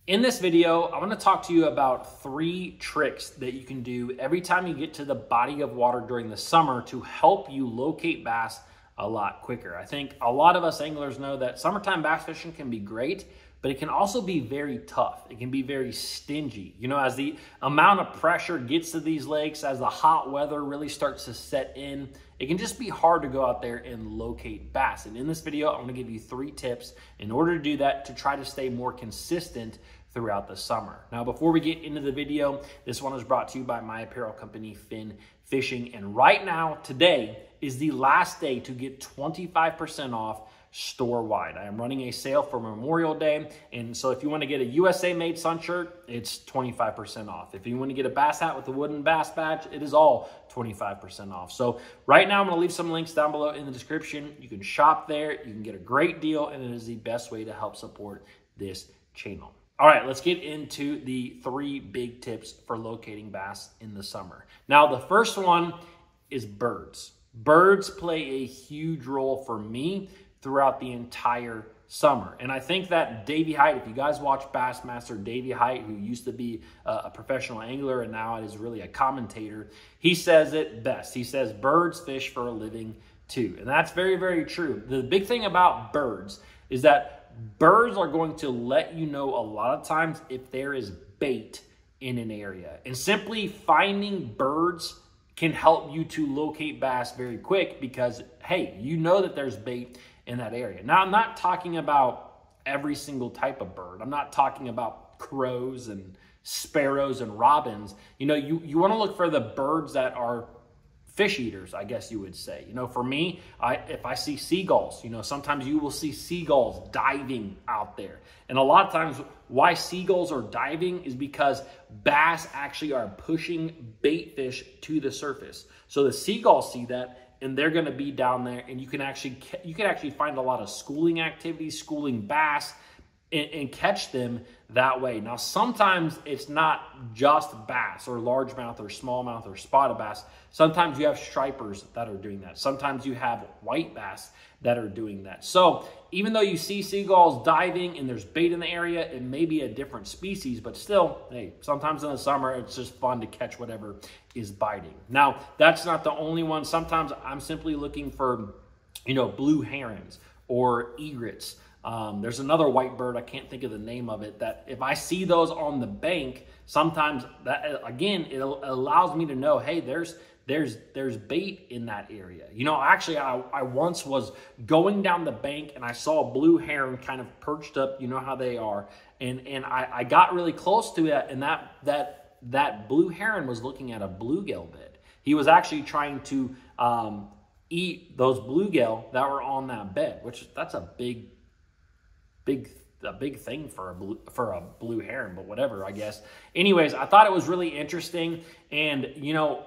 In this video, I want to talk to you about 3 tricks that you can do every time you get to the body of water during the summer to help you locate bass a lot quicker. I think a lot of us anglers know that summertime bass fishing can be great, but it can also be very tough. It can be very stingy. You know, as the amount of pressure gets to these lakes, as the hot weather really starts to set in, it can just be hard to go out there and locate bass. And in this video, I'm gonna give you 3 tips in order to do that, to try to stay more consistent throughout the summer. Now, before we get into the video, this one is brought to you by my apparel company, Finn Fishing. And right now, today is the last day to get 25% off store-wide. I am running a sale for Memorial Day, and so if you want to get a USA-made sun shirt, it's 25% off. If you want to get a bass hat with a wooden bass badge, it is all 25% off. So right now, I'm going to leave some links down below in the description. You can shop there, you can get a great deal, and it is the best way to help support this channel. All right, let's get into the 3 big tips for locating bass in the summer. Now, the first one is birds. Birds play a huge role for me throughout the entire summer. And I think that Davey Height, if you guys watch Bassmaster Davey Height, who used to be a professional angler and now is really a commentator, he says it best. He says, birds fish for a living too. And that's very, very true. The big thing about birds is that birds are going to let you know a lot of times if there is bait in an area. And simply finding birds can help you to locate bass very quick because, hey, you know that there's bait in that area. Now, I'm not talking about every single type of bird. I'm not talking about crows and sparrows and robins. You know, you want to look for the birds that are fish eaters, I guess you would say. You know, for me, if I see seagulls, you know, sometimes you will see seagulls diving out there. And a lot of times why seagulls are diving is because bass actually are pushing bait fish to the surface. So the seagulls see that and they're going to be down there, and you can actually find a lot of schooling activities, schooling bass, and catch them that way. Now, sometimes it's not just bass or largemouth or smallmouth or spotted bass. Sometimes you have stripers that are doing that. Sometimes you have white bass that are doing that. So even though you see seagulls diving and there's bait in the area, it may be a different species, but still, hey, sometimes in the summer, it's just fun to catch whatever is biting. Now, that's not the only one. Sometimes I'm simply looking for, you know, blue herons or egrets. There's another white bird, I can't think of the name of it, that if I see those on the bank, sometimes that, again, it allows me to know, hey, there's bait in that area. You know, actually, I once was going down the bank and I saw a blue heron kind of perched up, you know how they are, and I got really close to it, and that blue heron was looking at a bluegill bed. He was actually trying to eat those bluegill that were on that bed, which that's a big thing for a blue heron, but whatever, I guess. Anyways, I thought it was really interesting, and you know,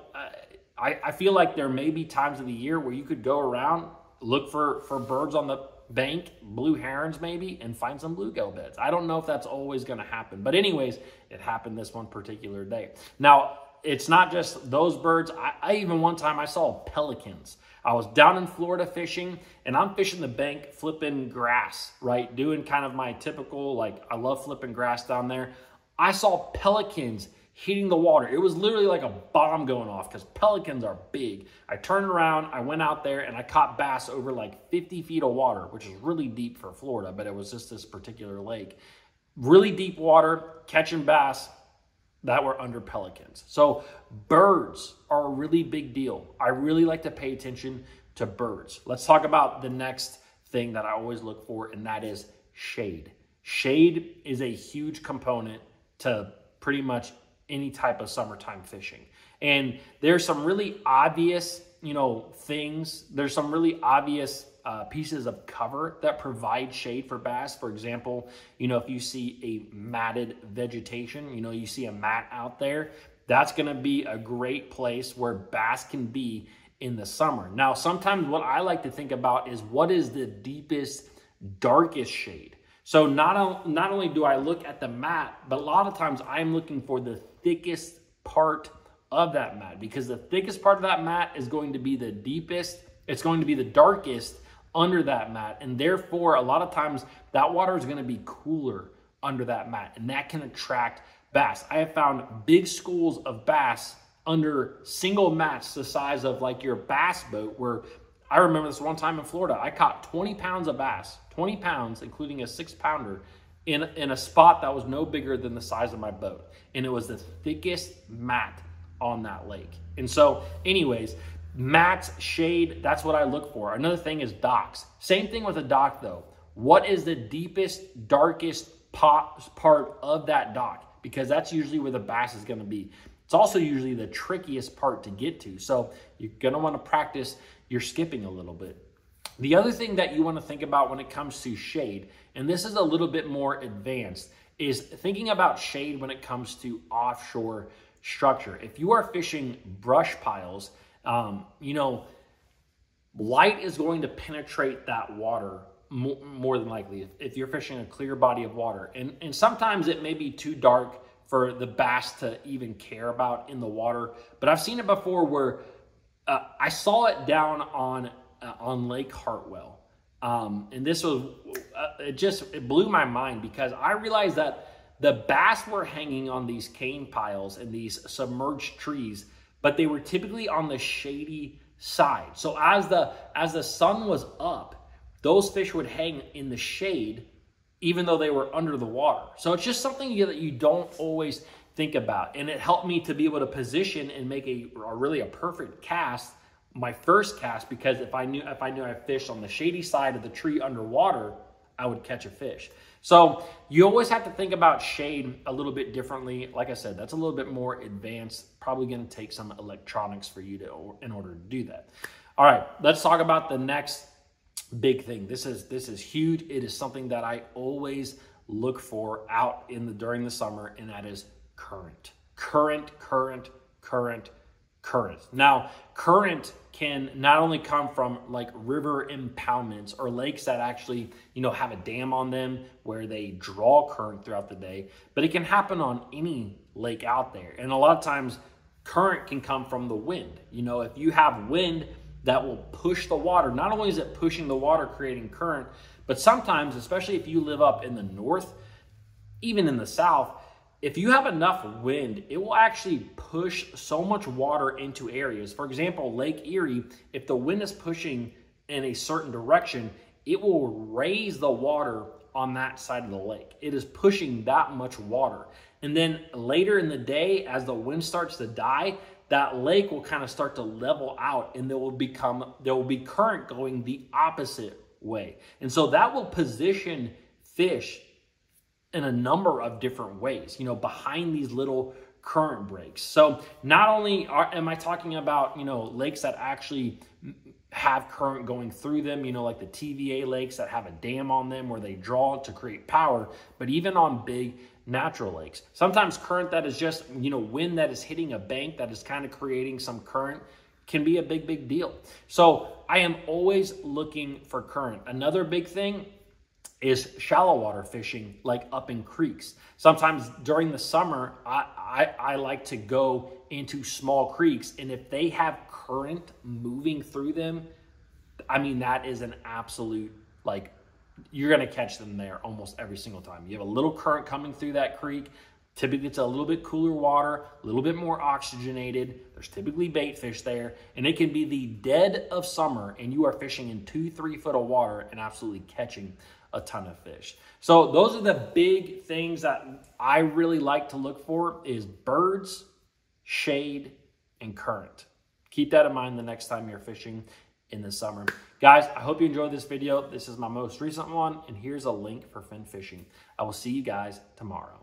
I feel like there may be times of the year where you could go around, look for birds on the bank, blue herons maybe, and find some bluegill beds. I don't know if that's always going to happen, but anyways, it happened this one particular day. Now, it's not just those birds. I even one time I saw pelicans. I was down in Florida fishing, and I'm fishing the bank, flipping grass, right? Doing kind of my typical, like, I love flipping grass down there. I saw pelicans hitting the water. It was literally like a bomb going off because pelicans are big. I turned around, I went out there, and I caught bass over like 50 feet of water, which is really deep for Florida, but it was just this particular lake. Really deep water, catching bass that were under pelicans. So birds are a really big deal. I really like to pay attention to birds. Let's talk about the next thing that I always look for, and that is shade. Shade is a huge component to pretty much any type of summertime fishing. And there's some really obvious, you know, things. There's some really obvious pieces of cover that provide shade for bass. For example, you know, if you see a matted vegetation, you know, you see a mat out there, that's going to be a great place where bass can be in the summer. Now, sometimes what I like to think about is what is the deepest, darkest shade. So not only do I look at the mat, but a lot of times I'm looking for the thickest part of that mat, because the thickest part of that mat is going to be the deepest. It's going to be the darkest under that mat, and therefore a lot of times that water is going to be cooler under that mat, and that can attract bass. I have found big schools of bass under single mats the size of like your bass boat, where I remember this one time in Florida, I caught 20 pounds of bass, 20 pounds, including a 6-pounder, in a spot that was no bigger than the size of my boat. And it was the thickest mat on that lake. And so anyways, mats, shade, that's what I look for. Another thing is docks. Same thing with a dock though. What is the deepest, darkest part of that dock? Because that's usually where the bass is gonna be. It's also usually the trickiest part to get to. So you're gonna wanna practice your skipping a little bit. The other thing that you wanna think about when it comes to shade, and this is a little bit more advanced, is thinking about shade when it comes to offshore structure. If you are fishing brush piles, you know, light is going to penetrate that water more than likely if you're fishing a clear body of water. And sometimes it may be too dark for the bass to even care about in the water. But I've seen it before where I saw it down on Lake Hartwell. And this was, it blew my mind, because I realized that the bass were hanging on these cane piles and these submerged trees, but they were typically on the shady side. So as the sun was up, those fish would hang in the shade, even though they were under the water. So it's just something that you don't always think about. And it helped me to be able to position and make a really perfect cast, my first cast, because if I knew I fished on the shady side of the tree underwater, I would catch a fish. So you always have to think about shade a little bit differently. Like I said, that's a little bit more advanced, probably going to take some electronics for you in order to do that. All right, let's talk about the next big thing. This is huge. It is something that I always look for out during the summer, and that is current. Current. Now, current can not only come from like river impoundments or lakes that actually, you know, have a dam on them where they draw current throughout the day, but it can happen on any lake out there. And a lot of times current can come from the wind. You know, if you have wind that will push the water, not only is it pushing the water, creating current, but sometimes, especially if you live up in the north, even in the south, if you have enough wind, it will actually push so much water into areas. For example, Lake Erie, if the wind is pushing in a certain direction, it will raise the water on that side of the lake. It is pushing that much water. And then later in the day, as the wind starts to die, that lake will kind of start to level out, and there will be current going the opposite way. And so that will position fish in a number of different ways, you know, behind these little current breaks. So not only am I talking about, you know, lakes that actually have current going through them, you know, like the TVA lakes that have a dam on them where they draw to create power, but even on big natural lakes. Sometimes current that is just, you know, wind that is hitting a bank that is kind of creating some current can be a big deal. So I am always looking for current. Another big thing is shallow water fishing, like up in creeks. Sometimes during the summer, I like to go into small creeks, and if they have current moving through them, I mean, that is an absolute, like, you're gonna catch them there almost every single time. You have a little current coming through that creek. Typically it's a little bit cooler water, a little bit more oxygenated. There's typically bait fish there, and it can be the dead of summer and you are fishing in 2-3 foot of water and absolutely catching a ton of fish. So those are the big things that I really like to look for, is birds, shade, and current. Keep that in mind the next time you're fishing in the summer. Guys, I hope you enjoyed this video. This is my most recent one, and here's a link for fin fishing. I will see you guys tomorrow.